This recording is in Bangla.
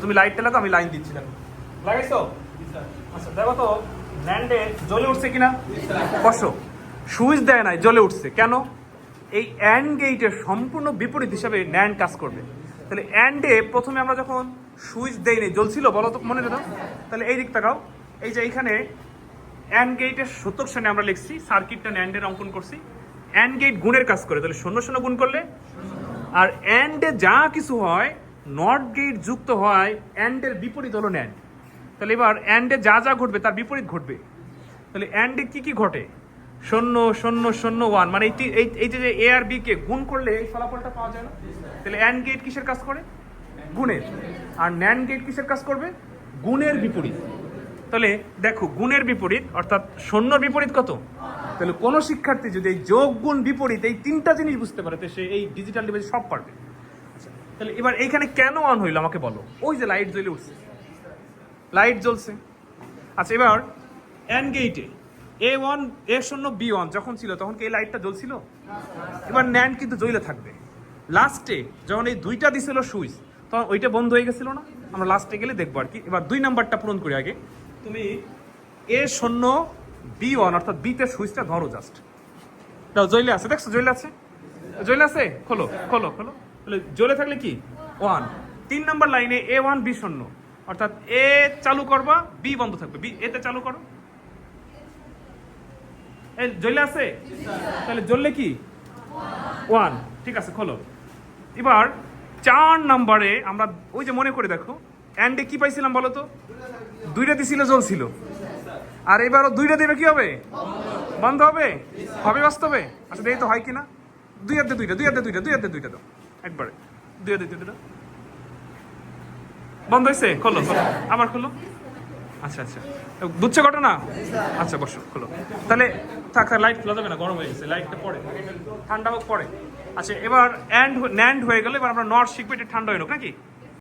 তুমি লাইটটা লাগাও, আমি লাইন দিচ্ছি। দেখো লাগাইছো? আচ্ছা দেখো তো ল্যান্ডে জ্বলে উঠছে কিনা। বসো, সুইচ দেয় নাই, জ্বলে উঠছে কেন? এই অ্যান্ড গেটের সম্পূর্ণ বিপরীত হিসাবে ন্যান্ড কাজ করবে। তাহলে অ্যান্ডে প্রথমে আমরা যখন সুইচ দেই নি জ্বলছিল, বলো তো মনে রেখো। তাহলে এই দিক তাকাও, এই যে এইখানে অ্যান্ড গেটের সূচক শ্রেণী আমরা লিখছি, সার্কিটটা ন্যান্ডের অঙ্কন করছি। অ্যান্ড গেট গুণের কাজ করে, তাহলে 0 0 গুণ করলে, আর অ্যান্ডে যা কিছু হয় নট গেট যুক্ত হয় অ্যান্ডের বিপরীত হলো ন্যান্ড। তাহলে এবার অ্যান্ডে যা যা ঘটবে তার বিপরীত ঘটবে। তাহলে অ্যান্ডে কি কি ঘটে? 0 0 0 1, মানে এই যে এ আর বি কে গুণ করলে এই ফলাফলটা পাওয়া যায় না। তাহলে অ্যান্ড গেট কিসের কাজ করে? গুণের। আর ন্যান্ড গেট কিসের কাজ করবে? গুণের বিপরীত। তাহলে দেখো গুণের বিপরীত অর্থাৎ 0 বিপরীত কত? তাহলে কোনো শিক্ষার্থী যদি এই যোগ গুণ বিপরীত এই তিনটা জিনিস বুঝতে পারে, তো সে এই ডিজিটাল ডিভাইস সব পারবে। তাহলে এবার এইখানে কেন অন হইলো আমাকে বলো। ওই যে লাইট জ্বলে উঠছে, লাইট জ্বলছে। আচ্ছা এবার অ্যান্ড গেটে A1 A0 B1 যখন ছিল তখন কি এই লাইটটা জ্বলছিল? এবার ন্যান্ড কিন্তু জ্বলে থাকবে। লাস্টে যখন এই দুইটা দিছিল সুইচ, তখন ওইটা বন্ধ হয়ে গেছিল না? আমরা লাস্টে গেলে দেখবো আর কি। এবার 2 নাম্বারটা পূরণ করি আগে। তুমি A0 B1 অর্থাৎ বিতে সুইচটা ধরো জাস্ট। তাও জ্বলে আছে, দেখছো জ্বলে আছে? জ্বলে আছে? খোলো খোলো খোলো। তাহলে জ্বলে থাকলে কি 1। 3 নাম্বার লাইনে A1 B0 অর্থাৎ এ চালু করবা, বি বন্ধ থাকবে। বি এতে চালু করো। এই জ্বলে আছে? তাহলে জ্বললে কি 1। ঠিক আছে, খোলো। এবার 4 নাম্বারে আমরা ওই যে মনে করে দেখো অ্যান্ডে কি পাইছিলাম বলো তো? 2টা দিছিল, জ্বলছিল। আর এবারও 2টা দিবে, কি হবে? বন্ধ হবে। হবে বাস্তবে? আচ্ছা দেখি তো হয় কিনা। 2 হাতে 2টা, 2 হাতে 2টা, 2 হাতে 2টা দাও একবারে। 2 হাতে 2টা বন্ধ হয়েছে। খোলো খোলো, আবার খোলো। আচ্ছা আচ্ছা, বুঝছো ঘটনা? আচ্ছা বসো, খোলো। তাহলে থাক, লাইট খোলা যাবে না, গরম হয়ে গেছে। লাইটটা পরে ঠান্ডা হোক পরে। আচ্ছা এবার ন্যান্ড হয়ে গেল। এবার আমরা নট শিখবো, এটা ঠান্ডা হয়ে হোক নাকি।